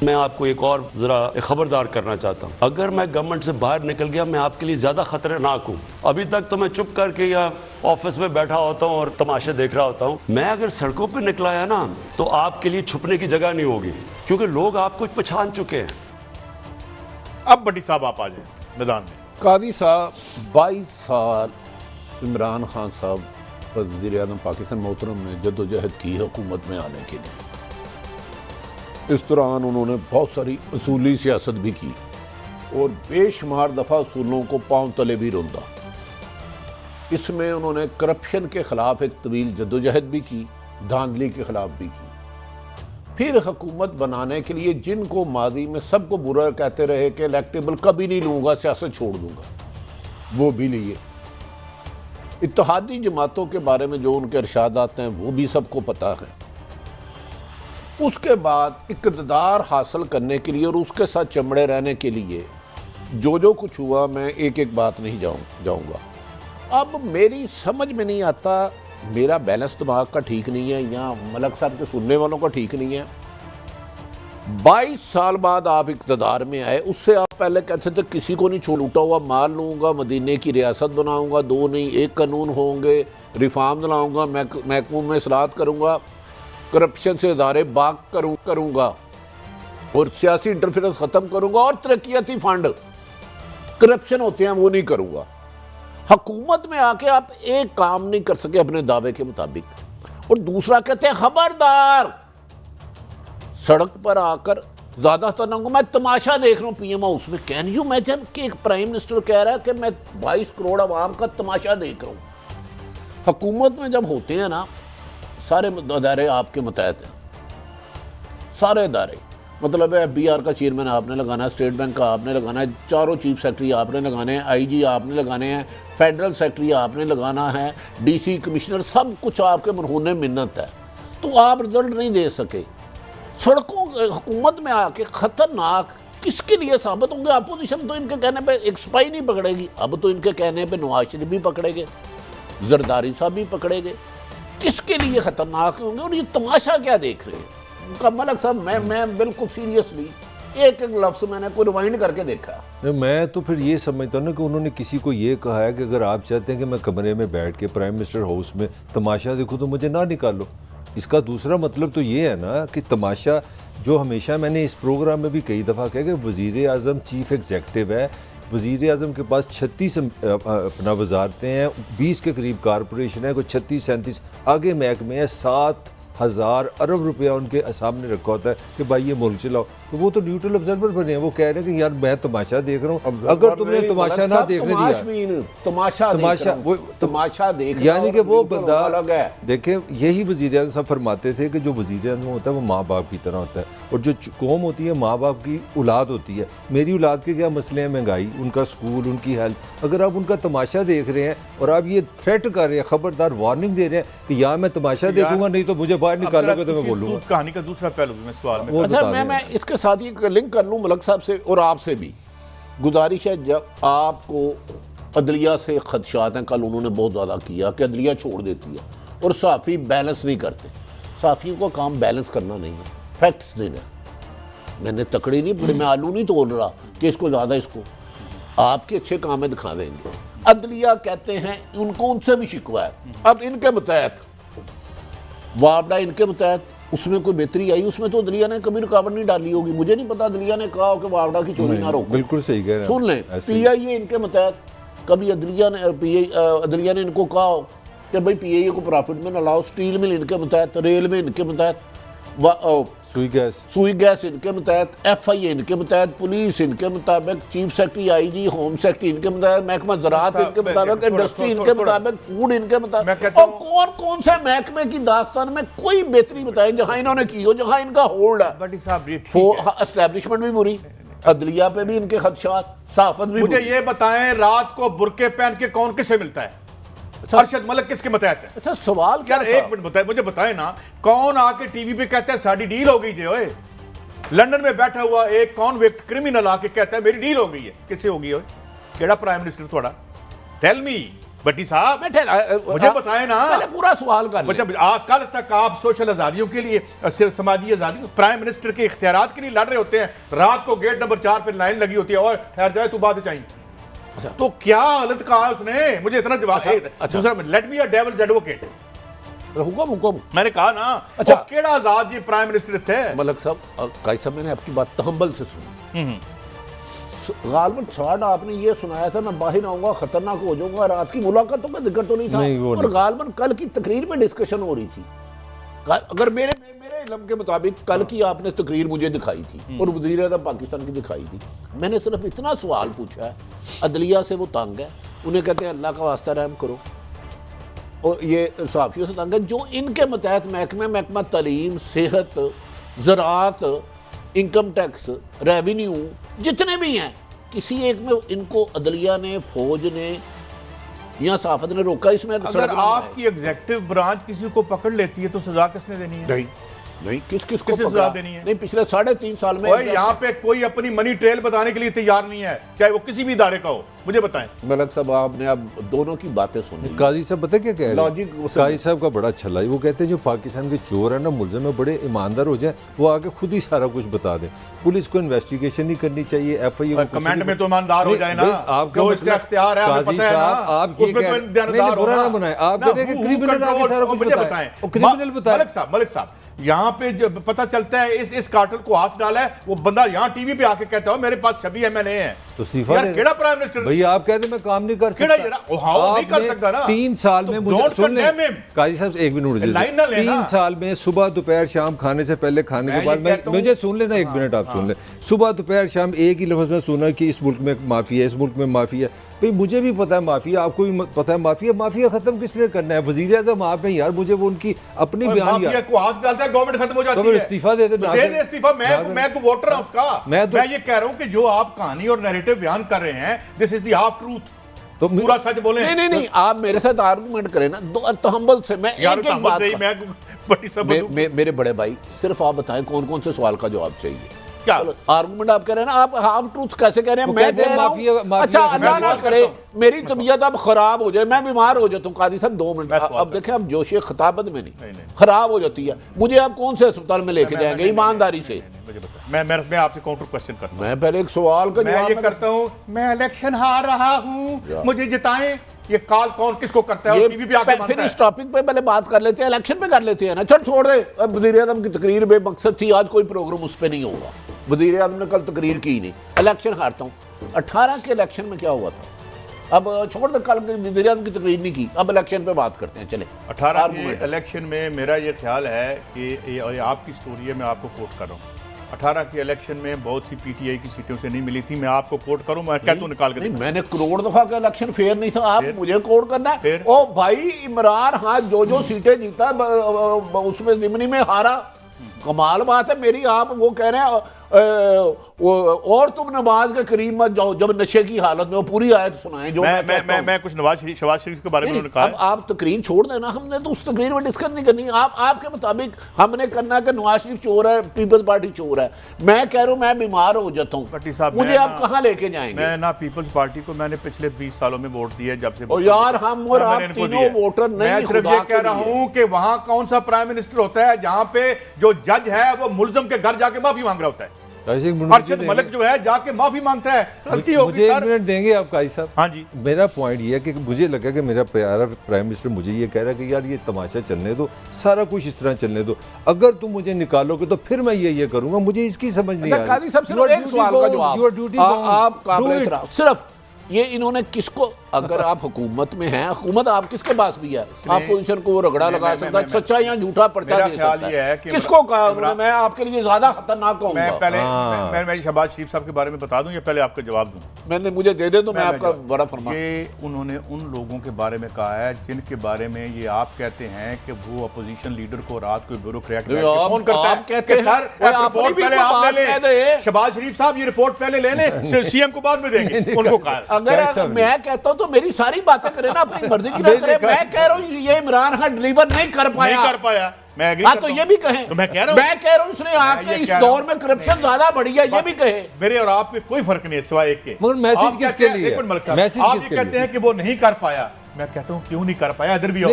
मैं आपको एक और जरा खबरदार करना चाहता हूँ, अगर मैं गवर्नमेंट से बाहर निकल गया मैं आपके लिए ज्यादा खतरनाक हूँ। अभी तक तो मैं चुप करके या ऑफिस में बैठा होता हूँ और तमाशे देख रहा होता हूँ। मैं अगर सड़कों पे निकला है ना तो आपके लिए छुपने की जगह नहीं होगी, क्योंकि लोग आपको पहचान चुके हैं। अब भट्टी साहब आप आ जाए मैदान में। कादी साहब 22 साल इमरान खान साहब वज़ीर-ए-आज़म पाकिस्तान मोहतरम ने जद्दोजहद की हुकूमत में आने के लिए। इस दौरान उन्होंने बहुत सारी असूली सियासत भी की और बेशुमार दफ़ा असूलों को पांव तले भी रौंदा। इसमें उन्होंने करप्शन के ख़िलाफ़ एक तवील जद्दोजहद भी की, धांधली के ख़िलाफ़ भी की। फिर हुकूमत बनाने के लिए जिनको माजी में सबको बुरा कहते रहे कि इलेक्टेबल कभी नहीं लूँगा, सियासत छोड़ दूँगा, वो भी लिए। इत्तेहादी जमातों के बारे में जो उनके इरशादात हैं वो भी सबको पता है। उसके बाद इक़्तिदार हासिल करने के लिए और उसके साथ चमड़े रहने के लिए जो जो कुछ हुआ, मैं एक एक बात नहीं जाऊँगा। अब मेरी समझ में नहीं आता, मेरा बैलेंस दिमाग का ठीक नहीं है या मलक साहब के सुनने वालों का ठीक नहीं है। 22 साल बाद आप इक़्तिदार में आए, उससे आप पहले कहते थे किसी को नहीं छोड़, लूटा हुआ माल लूँगा, मदीने की रियासत बनाऊँगा, 2 नहीं 1 कानून होंगे, रिफॉर्म लाऊँगा, महकमों में इस्लाहत करूँगा, करप्शन से इदारे बाग करूँगा और सियासी इंटरफेरेंस ख़त्म करूँगा और तरक्याती फंड करप्शन होते हैं वो नहीं करूँगा। हुकूमत में आके आप एक काम नहीं कर सके अपने दावे के मुताबिक, और दूसरा कहते हैं खबरदार सड़क पर आकर ज्यादातर ना मैं तमाशा देख रहा हूँ पीएम हाउस में। कैन यू इमेजिन कि एक प्राइम मिनिस्टर कह रहा है कि मैं 22 करोड़ आवाम का तमाशा देख रहा हूँ। हुकूमत में जब होते हैं ना, सारे अदारे आपके मतहत हैं, सारे अदारे, मतलब है FBR का चेयरमैन आपने लगाना है, स्टेट बैंक का आपने लगाना है, चारों चीफ सेक्रेटरी आपने लगाने हैं, IG आपने लगाने हैं, फेडरल सेक्रेटरी आपने लगाना है, DC कमिश्नर, सब कुछ आपके मरहूने मिन्नत है, तो आप रिजल्ट नहीं दे सके। सड़कों हुकूमत में आके खतरनाक किसके लिए साबित होंगे? अपोजिशन तो इनके कहने पे एक स्पाई नहीं पकड़ेगी, अब तो इनके कहने पे नवाज शरीफ भी पकड़ेंगे, जरदारी साहब भी पकड़ेंगे। किसके लिए खतरनाक होंगे और ये तमाशा क्या देख रहे हैं? उनका मलक साहब मैं बिल्कुल सीरियसली एक एक लफ्ज़ मैंने को रिवाइंड करके देखा। मैं तो फिर ये समझता हूँ ना कि उन्होंने किसी को ये कहा है कि अगर आप चाहते हैं कि मैं कमरे में बैठ के प्राइम मिनिस्टर हाउस में तमाशा देखूँ तो मुझे ना निकालो। इसका दूसरा मतलब तो ये है ना कि तमाशा, जो हमेशा मैंने इस प्रोग्राम में भी कई दफ़ा कहा कि वज़ीर-ए-आज़म चीफ एग्जेक्टिव है, वज़ीर-ए-आज़म के पास 36 अपना वजारतें हैं, 20 के करीब कारपोरेशन है, कोई 36-37 आगे महकमे हैं, 7,000 अरब रुपया उनके सामने रखा होता है कि भाई ये मुल्क चलाओ। तो वो तो न्यूट्रल ऑब्जर्वर बने हैं, वो कह रहे हैं कि यार मैं तमाशा देख रहा हूँ। अगर तुमने तमाशा ना देखने दिया, तमाशा देख, यानी कि वो बंदा अलग है। देखें, यही वज़ीर-ए-आज़म साहब फरमाते थे कि जो वज़ीर-ए-आज़म होता है वो माँ बाप की तरह होता है, और जो कौम होती है माँ बाप की औलाद होती है। मेरी औलाद के क्या मसले हैं? महंगाई, उनका स्कूल, उनकी हेल्थ। अगर आप उनका तमाशा देख रहे हैं और आप ये थ्रेट कर रहे हैं, खबरदार वार्निंग दे रहे हैं कि यार मैं तमाशा देखूंगा नहीं तो मुझे बाहर निकालोगे तो मैं बोलूँगा। कहानी का दूसरा पहलू भी मैं सवाल में, अच्छा मैं इसके साथ ही लिंक कर लूँ मलक साहब से और आपसे भी। गुजारिश है, जब आपको अदलिया से खदशात हैं, कल उन्होंने बहुत ज़्यादा किया कि अदलिया छोड़ देती है और सहाफ़ी बैलेंस नहीं करते। सहाफ़ियों का काम बैलेंस करना नहीं है, फैक्ट्स देना। मैंने तकड़ी नहीं पड़ी, मैं आलू नहीं तोड़ रहा कि इसको ज़्यादा, इसको आपके अच्छे काम में दिखा देंगे। अदलिया कहते हैं उनको उनसे भी शिकवा है। अब इनके मुतहत वापडा, इनके मुतहत उसमें कोई बेहतरी आई? उसमें तो अदलिया ने कभी रुकावट नहीं डाली होगी। मुझे नहीं पता अदलिया ने कहा हो कि वापडा की चोरी ना रोको। बिल्कुल सही कह रहे हैं। सुन लें, PIA इनके मुतहत कभी अदलिया ने इनको कहा हो कि भाई PIA को प्रॉफिट में न लाओ। स्टील मिल इनके मुतहत, रेल में इनके मुतहत, सुई गैस इनके मुतहत, FIA इनके मुतहत, पुलिस इनके मुताबिक, chief secretary IG, home secretary इनके मुताबिक, महकमा ज़राअत इनके मुताबिक, इंडस्ट्री इनके मुताबिक, फूड इनके मुताबिक। और कौन कौन से महकमे की दास्तान में कोई बेहतरी बताए जहां इन्होंने की हो, जहां इनका होल्ड है। एस्टैब्लिशमेंट भी बुरी, अदलिया पे भी इनके खदशात, सहाफत भी। मुझे ये बताएं, रात को बुरके पहन के कौन किससे मिलता है? अरशद मलिक किसके मतहत है? अच्छा सवाल क्या? एक मिनट बताए, मुझे बताए ना, कौन आके टीवी पे कहता है साड़ी डील हो गई? ओए, लंदन में बैठा हुआ एक कॉन्विक्ट क्रिमिनल आके कहता है मेरी डील हो गई है। किससे हो गई? ओए, केड़ा प्राइम मिनिस्टर थोड़ा? Tell me. भट्टी साहब मुझे बताएं ना, पहले पूरा सवाल कर लें। कल तक आप सोशल आजादियों के लिए, समाजी आजादी, प्राइम मिनिस्टर के इख्तियारात के लिए लड़ रहे होते हैं, रात को गेट नंबर 4 पे लाइन लगी होती है और ठहर जाए तू बात चाहिए। तो क्या हालत कहा उसने, मुझे इतना जवाब। दूसरा, लेट मी अ डेविल्स एडवोकेट, हुक्म मैंने कहा ना, अच्छा केड़ा आजाद जी प्राइम मिनिस्टर थे। मलक साहब, काई साहब, मैंने आपकी बात तहम्बल से सुनी। गालबन शार्ट आपने ये सुनाया था, मैं बाहर आऊंगा खतरनाक हो जाऊंगा, रात की मुलाकातों का जिक्र तो नहीं था। और गालबन कल की तकरीर में डिस्कशन हो रही थी। अगर मेरे इल्म के मुताबिक कल की आपने तकरीर मुझे दिखाई थी और वज़ीर आज़म पाकिस्तान की दिखाई थी। मैंने सिर्फ इतना सवाल पूछा है, अदलिया से वो तंग है, उन्हें कहते हैं अल्लाह का वास्ता रहम करो, और ये सहाफ़ियों से तंग है जो इनके मतहत महकमा तालीम, सेहत, ज़राअत, इनकम टैक्स, रेवेन्यू जितने भी हैं, किसी एक में इनको अदलिया ने, फौज ने या सहाफत ने रोका। इसमें अगर आपकी एग्जीक्यूटिव ब्रांच किसी को पकड़ लेती है तो सजा किसने देनी है? नहीं, किस को सजा देनी है? नहीं, पिछले 3.5 साल में यहाँ पे कोई अपनी मनी ट्रेल बताने के लिए तैयार नहीं है, चाहे वो किसी भी इदारे का हो। मुझे बताएं मलक साहब, आपने अब दोनों की बातें सुनी। काजी साहब पता क्या कह रहे लॉजिक हैं? काजी साहब का बड़ा अच्छा लगा, वो कहते हैं जो पाकिस्तान के चोर है ना, मुलज़िम है, बड़े ईमानदार हो जाए, वो आके खुद ही सारा कुछ बता दें। पुलिस को इन्वेस्टिगेशन नहीं करनी चाहिए, FIA कमेंट में तो ईमानदार हो जाए ना, आपका इख्तियार है, काजी साहब आप ये बुरा ना बनाए, आप कहते हैं कि क्रिमिनल आके सारा कुछ बताएं, क्रिमिनल बताएं। मलिक साहब, यहाँ पे जब पता चलता है इस कार्टल को हाथ डाला है, वो बंदा यहाँ टीवी पे आके कहता है मेरे पास 26 MNA है, तो इस्तीफा दे। केड़ा प्राइम मिनिस्टर? भैया आप कहते मैं काम नहीं कर सकता, नहीं कर सकता ना। 3 साल में मुझे सुन ले काजी साहब, 1 मिनट, 3 साल में सुबह दोपहर शाम, खाने से पहले, खाने के बाद, मुझे सुन लेना 1 मिनट, आप सुन ले। सुबह दोपहर शाम एक ही लफ्ज में सुना कि इस मुल्क में माफिया है, इस मुल्क में माफिया है। भाई मुझे भी पता है माफिया, आपको भी पता है माफिया। माफिया खत्म किसने करना है? वजीर आज़म आप हैं यार, मुझे वो उनकी अपनी बयान को हाथ डालता है, गवर्नमेंट खत्म हो जाती है, इस्तीफा दे दे इस्तीफा। मैं वोटर हूं उसका। मैं ये कह रहा हूं कि जो आप कहानी और नैरेटिव बयान कर रहे हैं, this is the half truth, तो पूरा सच बोले। नहीं, आप मेरे साथ आर्गुमेंट करें ना, तहम्बुल से। मैं एक बात, मेरे बड़े भाई, सिर्फ आप बताएं कौन कौन से सवाल का जवाब चाहिए। क्या आर्गुमेंट आप कह रहे हैं ना, आप हाफ ट्रूथ कैसे कह रहे हैं? मैं कह रहा हूं, अच्छा अल्लाह ना करे मेरी तबीयत अब खराब हो जाए, मैं बीमार हो जाता हूं, काजी साहब 2 मिनट, अब देखें, अब जोशे खिताबत में नहीं खराब हो जाती है, मुझे आप कौन से अस्पताल में लेके जाएंगे ईमानदारी से? मैं आपसे काउंटर क्वेश्चन करता हूं। मैं पहले एक सवाल का जवाब करता हूं, मैं इलेक्शन हार रहा हूं, मुझे जिताएं। ये कॉल कौन किसको करता है? टीवी पे आके मांगता है। फिर इस टॉपिक पे पहले बात कर लेते हैं, इलेक्शन पे कर लेते हैं ना। छोड़ दे, अब वज़ीर आज़म की तकरीर बेमकसद थी, आज कोई प्रोग्राम उस पर नहीं होगा। वज़ीर आज़म ने कल तकरीर की नहीं, इलेक्शन हारता हूँ। 18 के इलेक्शन में क्या हुआ था? अब छोड़ दे, कल वज़ीर आज़म की तकरीर नहीं की, अब इलेक्शन पे बात करते हैं। चले 18 के इलेक्शन में मेरा ये ख्याल है कि आपकी स्टोरी है, मैं आपको कोट कर रहा हूँ। 18 के इलेक्शन में बहुत सी PTI की सीटों से नहीं मिली थी। मैं आपको कोट करूं, मैं कहता हूं निकाल के। मैंने करोड़ दफा का इलेक्शन फेयर नहीं था, आप मुझे कोट करना है। ओ भाई, इमरान खान जो सीटें जीता उसमें जिमनी में हारा, कमाल बात है मेरी। आप वो कह रहे हैं और तुम नमाज के करीब मत जाओ जब नशे की हालत में, वो पूरी आयत सुनाएं जो मैं कुछ शहबाज शरीफ के बारे में कहा। अब आप तकरीर छोड़ देना, हमने तो उस तकरीर में डिस्कस नहीं करनी। आपके मुताबिक हमने करना कि नवाज शरीफ चोर है, पीपल्स पार्टी चोर है। मैं कह रहा हूँ मैं बीमार हो जाता हूँ, मुझे आप कहाँ लेके जाएंगे? मैं ना पीपल्स पार्टी को मैंने पिछले 20 सालों में वोट दिया जब से। और यार हम और आप तीनों वोटर नहीं। मैं सिर्फ ये कह रहा हूँ कि वहां कौन सा प्राइम मिनिस्टर होता है जहां पे जो जज है वो मुल्ज़िम के घर जाके माफी मांग रहा होता है। अरशद मलिक जो है जाके माफी मांगता है, गलती हो गई। मुझे 1 मिनट देंगे आप काजी साहब? हाँ जी। मेरा पॉइंट ये है कि मुझे लगा कि मेरा प्यारा प्राइम मिनिस्टर मुझे ये कह रहा है कि यार ये तमाशा चलने दो, सारा कुछ इस तरह चलने दो, अगर तुम मुझे निकालोगे तो फिर मैं ये करूंगा। मुझे इसकी समझ नहीं आ रही। काजी साहब सिर्फ एक सवाल का जवाब, आप काबिल एहतराम, सिर्फ ये इन्होंने किसको, अगर आप हुकूमत में हैं, हुकूमत आप किसके पास भी है, आप पोजीशन को वो रगड़ा लगा सकता है, सच्चा या झूठा पर्चा दे सकता है। किसको कहा उन्होंने? मैं आपके लिए ज्यादा खतरनाक कहूंगा। मैं पहले मैं शहबाज शरीफ साहब के बारे में बता दूं या पहले आपका जवाब दूं? मैंने मुझे दे दे तो मैं आपका बड़ा फरमा। ये उन्होंने उन लोगों के बारे में कहा है जिनके बारे में ये आप कहते हैं कि वो अपोजिशन लीडर को रात को ब्यूरोक्रेट फोन करता है, कहते हैं सर रिपोर्ट पहले आप ले लें, शहबाज शरीफ साहब ये रिपोर्ट पहले ले लें, सीएम को बाद में देंगे। उनको कहा अगर मैं कहता हूं तो मेरी सारी बातें करें ना, अपनी मर्जी की ना करें। मैं कह रहा हूं ये इमरान खान डिलीवर नहीं कर पाया। मैं तो ये भी कहें, तो मैं कह रहा हूं उसने आके इस दौर में करप्शन ज्यादा बढ़ी है, ये भी कहे। मेरे और आप में कोई फर्क नहीं है सिवाय एक के। मगर मैसेज किसके लिए? आप ये कहते हैं कि वो नहीं कर पाया, मैं कहता हूँ क्यों नहीं कर पाया, इधर भी आओ।